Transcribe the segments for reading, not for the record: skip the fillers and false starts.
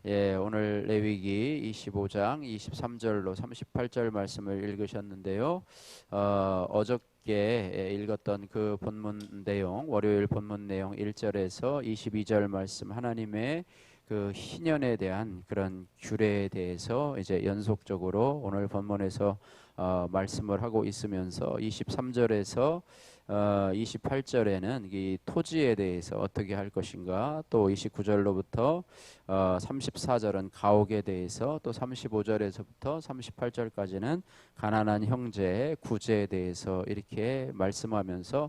예, 오늘 레위기 25장 23절로 38절 말씀을 읽으셨는데요. 어저께 읽었던 그 본문 내용, 월요일 본문 내용 1절에서 22절 말씀, 하나님의 그 희년에 대한 그런 규례에 대해서 이제 연속적으로 오늘 본문에서 말씀을 하고 있으면서 23절에서 28절에는 이 토지에 대해서 어떻게 할 것인가, 또 29절로부터 34절은 가옥에 대해서, 또 35절에서부터 38절까지는 가난한 형제의 구제에 대해서 이렇게 말씀하면서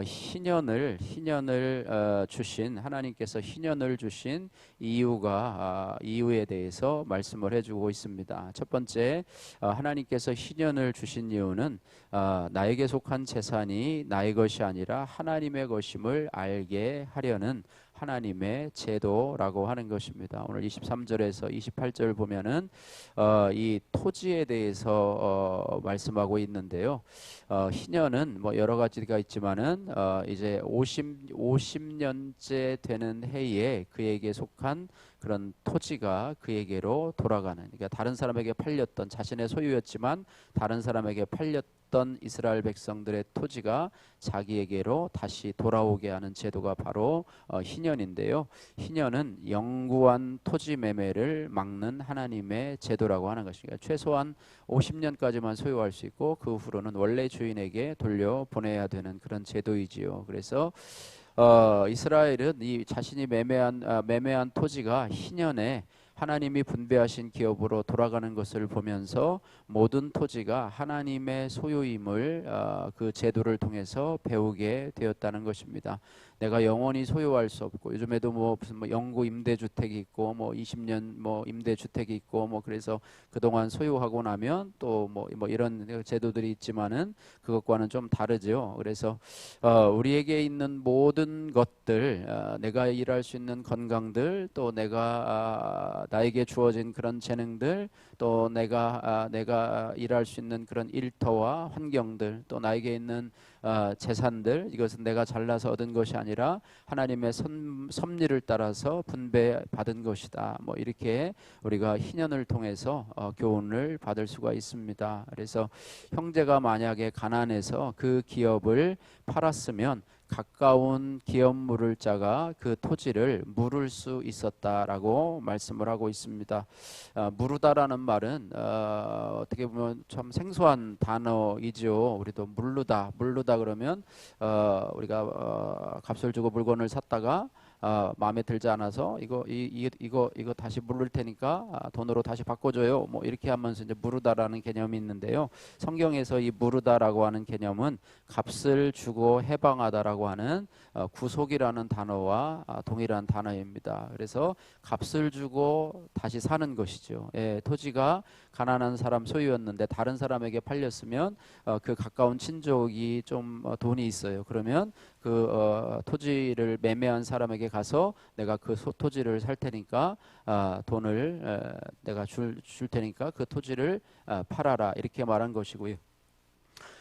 희년을 주신, 하나님께서 희년을 주신 이유에 대해서 말씀을 해주고 있습니다. 첫 번째, 하나님께서 희년을 주신 이유는 나에게 속한 재산이 나의 것이 아니라 하나님의 것임을 알게 하려는 하나님의 제도라고 하는 것입니다. 오늘 23절에서 28절 보면은 이 토지에 대해서 말씀하고 있는데요. 희년은 뭐 여러 가지가 있지만은 이제 50년째 되는 해에 그에게 속한 그런 토지가 그에게로 돌아가는, 그러니까 다른 사람에게 팔렸던, 자신의 소유였지만 다른 사람에게 팔렸던 이스라엘 백성들의 토지가 자기에게로 다시 돌아오게 하는 제도가 바로 희년인데요. 희년은 영구한 토지 매매를 막는 하나님의 제도라고 하는 것입니다. 최소한 50년까지만 소유할 수 있고 그 후로는 원래 주인에게 돌려보내야 되는 그런 제도이지요. 그래서 이스라엘은 이 자신이 매매한 토지가 희년에 하나님이 분배하신 기업으로 돌아가는 것을 보면서 모든 토지가 하나님의 소유임을 그 제도를 통해서 배우게 되었다는 것입니다. 내가 영원히 소유할 수 없고, 요즘에도 무슨 영구 임대주택이 있고 20년 임대주택이 있고 그래서 그동안 소유하고 나면 또 이런 제도들이 있지만은 그것과는 좀 다르죠. 그래서 우리에게 있는 모든 것들, 내가 일할 수 있는 건강들, 또 나에게 주어진 그런 재능들, 또 내가 일할 수 있는 그런 일터와 환경들, 또 나에게 있는 재산들, 이것은 내가 잘나서 얻은 것이 아니라 하나님의 섭리를 따라서 분배받은 것이다. 이렇게 우리가 희년을 통해서 교훈을 받을 수가 있습니다. 그래서 형제가 만약에 가난해서 그 기업을 팔았으면 가까운 기업 물을 자가 그 토지를 물을 수 있었다라고 말씀을 하고 있습니다. 무르다라는 말은 어떻게 보면 참 생소한 단어이죠. 우리도 물르다 그러면 우리가 값을 주고 물건을 샀다가 마음에 들지 않아서 이거 다시 물을 테니까 돈으로 다시 바꿔줘요. 이렇게 하면서 이제 무르다라는 개념이 있는데요. 성경에서 이 무르다라고 하는 개념은 값을 주고 해방하다라고 하는 구속이라는 단어와 동일한 단어입니다. 그래서 값을 주고 다시 사는 것이죠. 예, 토지가 가난한 사람 소유였는데 다른 사람에게 팔렸으면 그 가까운 친족이 좀 돈이 있어요. 그러면 그 토지를 매매한 사람에게 가서 내가 그 토지를 살 테니까 돈을 내가 줄 테니까 그 토지를 팔아라, 이렇게 말한 것이고요.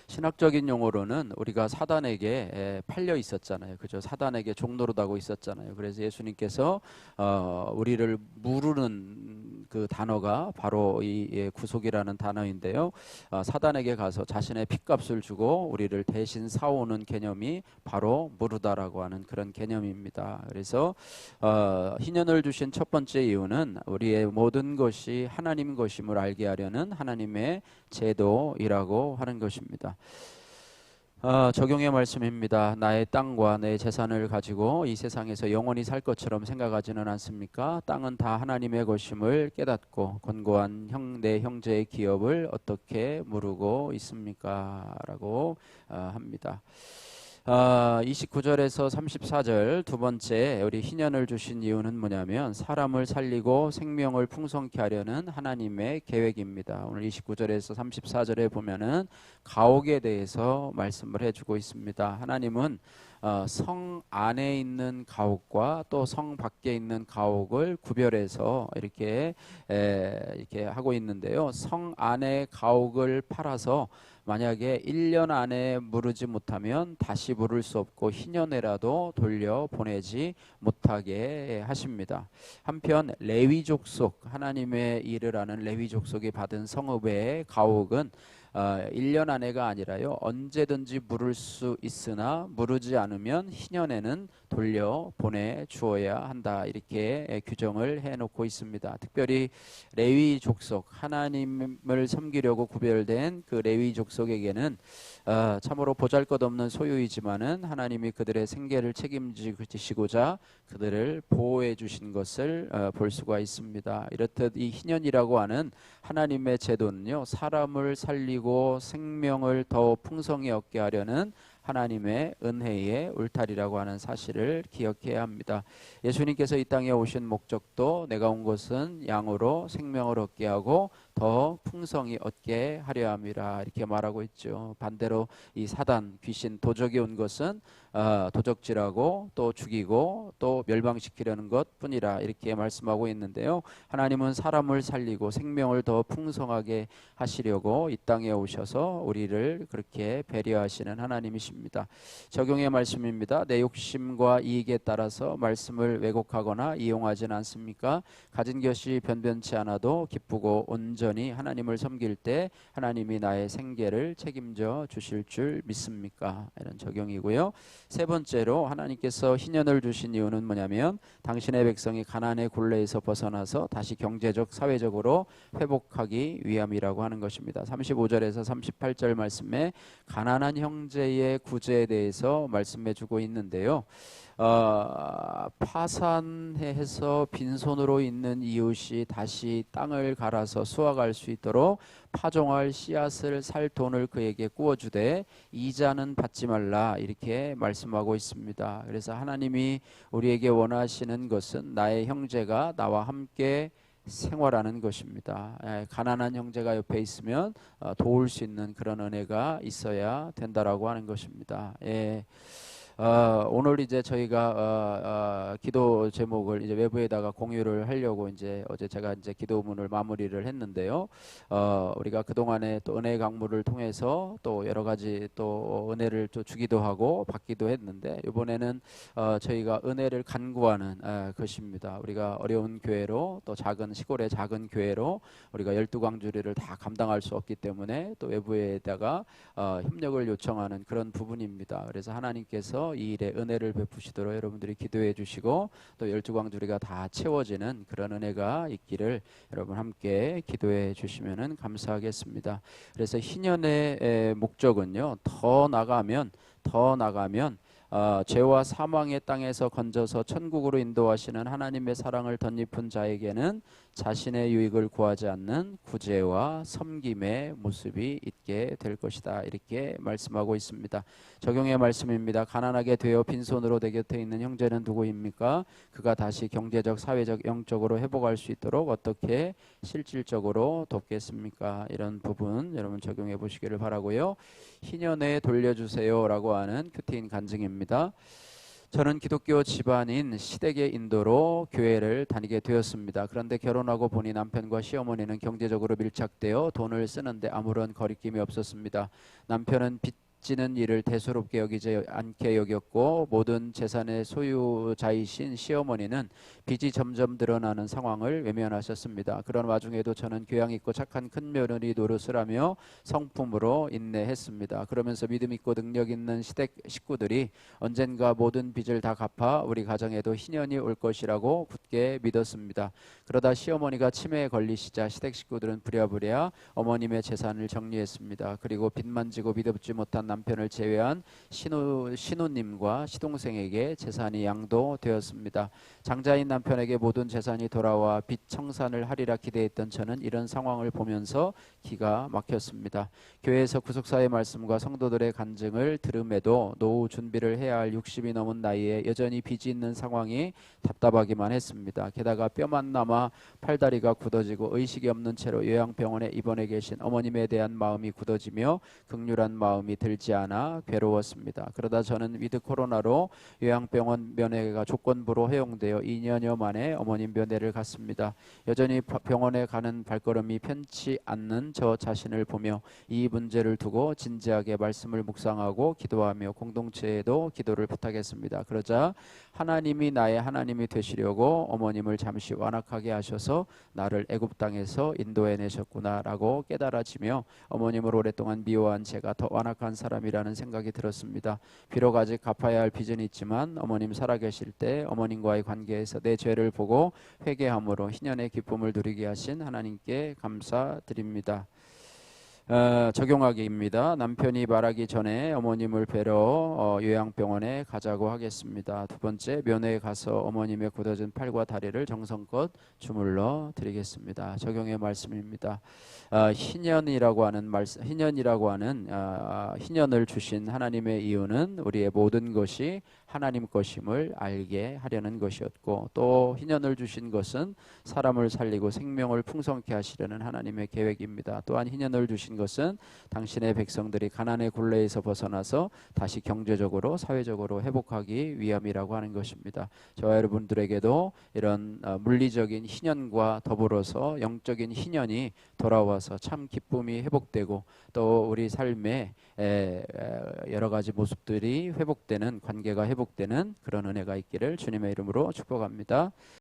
신학적인 용어로는 우리가 사단에게 팔려 있었잖아요. 그죠? 사단에게 종노릇하고 있었잖아요. 그래서 예수님께서 우리를 무르는 그 단어가 바로 이 구속이라는 단어인데요. 사단에게 가서 자신의 핏값을 주고 우리를 대신 사오는 개념이 바로 무르다라고 하는 그런 개념입니다. 그래서 희년을 주신 첫 번째 이유는 우리의 모든 것이 하나님 것임을 알게 하려는 하나님의 제도이라고 하는 것입니다. 적용의 말씀입니다. 나의 땅과 내 재산을 가지고 이 세상에서 영원히 살 것처럼 생각하지는 않습니까? 땅은 다 하나님의 것임을 깨닫고 권고한 내 형제의 기업을 어떻게 무르고 있습니까? 라고 합니다. 29절에서 34절 두 번째, 우리 희년을 주신 이유는 뭐냐면 사람을 살리고 생명을 풍성케 하려는 하나님의 계획입니다. 오늘 29절에서 34절에 보면은 가옥에 대해서 말씀을 해주고 있습니다. 하나님은 성 안에 있는 가옥과 또 성 밖에 있는 가옥을 구별해서 이렇게 하고 있는데요. 성 안에 가옥을 팔아서 만약에 1년 안에 무르지 못하면 다시 물을 수 없고 희년에라도 돌려 보내지 못하게 하십니다. 한편 레위 족속, 하나님의 일을 하는 레위 족속이 받은 성읍의 가옥은 1년 안에가 아니라요, 언제든지 물을 수 있으나 무르지 않으면 희년에는 돌려 보내 주어야 한다, 이렇게 규정을 해놓고 있습니다. 특별히 레위 족속, 하나님을 섬기려고 구별된 그 레위 족속에게는 참으로 보잘것없는 소유이지만은 하나님이 그들의 생계를 책임지시고자 그들을 보호해 주신 것을 볼 수가 있습니다. 이렇듯 이 희년이라고 하는 하나님의 제도는요, 사람을 살리고 생명을 더 풍성히 얻게 하려는 하나님의 은혜의 울타리라고 하는 사실을 기억해야 합니다. 예수님께서 이 땅에 오신 목적도 내가 온 것은 양으로 생명을 얻게 하고 더 풍성히 얻게 하려 함이라, 이렇게 말하고 있죠. 반대로 이 사단, 귀신, 도적이 온 것은 도적질하고 또 죽이고 또 멸망시키려는 것뿐이라, 이렇게 말씀하고 있는데요. 하나님은 사람을 살리고 생명을 더 풍성하게 하시려고 이 땅에 오셔서 우리를 그렇게 배려하시는 하나님이십니다. 적용의 말씀입니다. 내 욕심과 이익에 따라서 말씀을 왜곡하거나 이용하지는 않습니까? 가진 것이 변변치 않아도 기쁘고 온전히 하나님을 섬길 때 하나님이 나의 생계를 책임져 주실 줄 믿습니까? 이런 적용이고요. 세 번째로 하나님께서 희년을 주신 이유는 뭐냐면 당신의 백성이 가나안의 굴레에서 벗어나서 다시 경제적, 사회적으로 회복하기 위함이라고 하는 것입니다. 35절에서 38절 말씀에 가난한 형제의 구제에 대해서 말씀해 주고 있는데요. 파산해서 빈손으로 있는 이웃이 다시 땅을 갈아서 수확할 수 있도록 파종할 씨앗을 살 돈을 그에게 구워주되 이자는 받지 말라, 이렇게 말씀하고 있습니다. 그래서 하나님이 우리에게 원하시는 것은 나의 형제가 나와 함께 생활하는 것입니다. 가난한 형제가 옆에 있으면 도울 수 있는 그런 은혜가 있어야 된다라고 하는 것입니다. 오늘 이제 저희가 기도 제목을 이제 외부에다가 공유를 하려고 이제 어제 제가 이제 기도문을 마무리를 했는데요. 우리가 그 동안에 또 은혜 강물을 통해서 또 여러 가지 또 은혜를 또 주기도 하고 받기도 했는데, 이번에는 저희가 은혜를 간구하는 것입니다. 우리가 어려운 교회로, 또 작은 시골의 작은 교회로 우리가 12광주리를 다 감당할 수 없기 때문에 또 외부에다가 협력을 요청하는 그런 부분입니다. 그래서 하나님께서 이 일에 은혜를 베푸시도록 여러분들이 기도해 주시고 또 12광주리가 다 채워지는 그런 은혜가 있기를 여러분 함께 기도해 주시면 감사하겠습니다. 그래서 희년의 목적은요, 더 나가면 죄와 사망의 땅에서 건져서 천국으로 인도하시는 하나님의 사랑을 덧입은 자에게는 자신의 유익을 구하지 않는 구제와 섬김의 모습이 있게 될 것이다, 이렇게 말씀하고 있습니다. 적용의 말씀입니다. 가난하게 되어 빈손으로 내 곁에 있는 형제는 누구입니까? 그가 다시 경제적, 사회적, 영적으로 회복할 수 있도록 어떻게 실질적으로 돕겠습니까? 이런 부분 여러분 적용해 보시기를 바라고요. 희년에 돌려주세요 라고 하는 큐티인 간증입니다. 저는 기독교 집안인 시댁의 인도로 교회를 다니게 되었습니다. 그런데 결혼하고 보니 남편과 시어머니는 경제적으로 밀착되어 돈을 쓰는데 아무런 거리낌이 없었습니다. 남편은 빚지는 일을 대수롭게 여기지 않게 여겼고, 모든 재산의 소유자이신 시어머니는 빚이 점점 늘어나는 상황을 외면하셨습니다. 그런 와중에도 저는 교양 있고 착한 큰며느리 노릇을 하며 성품으로 인내했습니다. 그러면서 믿음 있고 능력 있는 시댁 식구들이 언젠가 모든 빚을 다 갚아 우리 가정에도 희년이 올 것이라고 굳게 믿었습니다. 그러다 시어머니가 치매에 걸리시자 시댁 식구들은 부랴부랴 어머님의 재산을 정리했습니다. 그리고 빚만 지고 믿음지 못한 남편을 제외한 신우님과 시동생에게 재산이 양도되었습니다. 장자인 남편에게 모든 재산이 돌아와 빚 청산을 하리라 기대했던 저는 이런 상황을 보면서 기가 막혔습니다. 교회에서 구속사의 말씀과 성도들의 간증을 들음에도 노후 준비를 해야 할 60이 넘은 나이에 여전히 빚이 있는 상황이 답답하기만 했습니다. 게다가 뼈만 남아 팔다리가 굳어지고 의식이 없는 채로 요양병원에 입원해 계신 어머님에 대한 마음이 굳어지며 극률한 마음이 들지 되지 않아 괴로웠습니다. 그러다 저는 위드 코로나로 요양병원 면회가 조건부로 허용되어 2년여 만에 어머님 면회를 갔습니다. 여전히 병원에 가는 발걸음이 편치 않는 저 자신을 보며 이 문제를 두고 진지하게 말씀을 묵상하고 기도하며 공동체에도 기도를 부탁했습니다. 그러자 하나님이 나의 하나님이 되시려고 어머님을 잠시 완악하게 하셔서 나를 애굽 땅에서 인도해내셨구나라고 깨달아지며 어머님을 오랫동안 미워한 제가 더 완악한 사람이라는 생각이 들었습니다. 비록 아직 갚아야 할 빚은 있지만 어머님 살아계실 때 어머님과의 관계에서 내 죄를 보고 회개함으로 희년의 기쁨을 누리게 하신 하나님께 감사드립니다. 적용하기입니다. 남편이 말하기 전에 어머님을 뵈러 요양병원에 가자고 하겠습니다. 두 번째, 면회에 가서 어머님의 굳어진 팔과 다리를 정성껏 주물러 드리겠습니다. 적용의 말씀입니다. 희년이라고 하는 말씀, 희년을 주신 하나님의 이유는 우리의 모든 것이 하나님 것임을 알게 하려는 것이었고, 또 희년을 주신 것은 사람을 살리고 생명을 풍성케 하시려는 하나님의 계획입니다. 또한 희년을 주신 것은 당신의 백성들이 가난의 굴레에서 벗어나서 다시 경제적으로 사회적으로 회복하기 위함이라고 하는 것입니다. 저와 여러분들에게도 이런 물리적인 희년과 더불어서 영적인 희년이 돌아와서 참 기쁨이 회복되고 또 우리 삶에 여러 가지 모습들이 회복되는, 관계가 회복되는 그런 은혜가 있기를 주님의 이름으로 축복합니다.